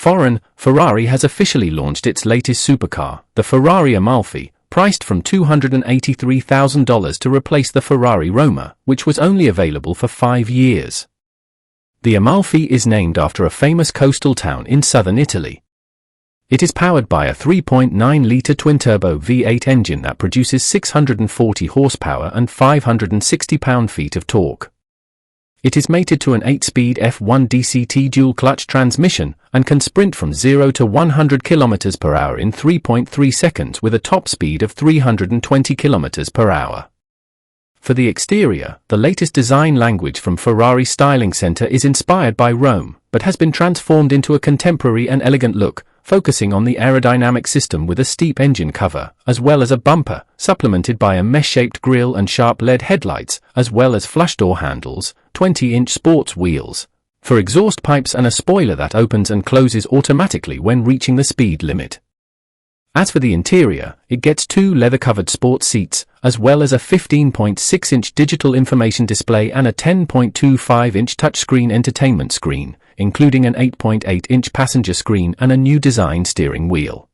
Ferrari has officially launched its latest supercar, the Ferrari Amalfi, priced from $283,000 to replace the Ferrari Roma, which was only available for 5 years. The Amalfi is named after a famous coastal town in southern Italy. It is powered by a 3.9-litre twin-turbo V8 engine that produces 640 horsepower and 560 pound-feet of torque. It is mated to an 8-speed F1 DCT dual-clutch transmission and can sprint from 0 to 100 km per hour in 3.3 seconds with a top speed of 320 km per hour. For the exterior, the latest design language from Ferrari Styling Center is inspired by Rome, but has been transformed into a contemporary and elegant look, focusing on the aerodynamic system with a steep engine cover, as well as a bumper, supplemented by a mesh-shaped grille and sharp LED headlights, as well as flush door handles, 20-inch sports wheels for exhaust pipes and a spoiler that opens and closes automatically when reaching the speed limit. As for the interior, it gets 2 leather-covered sports seats, as well as a 15.6-inch digital information display and a 10.25-inch touchscreen entertainment screen, including an 8.8-inch passenger screen and a new design steering wheel.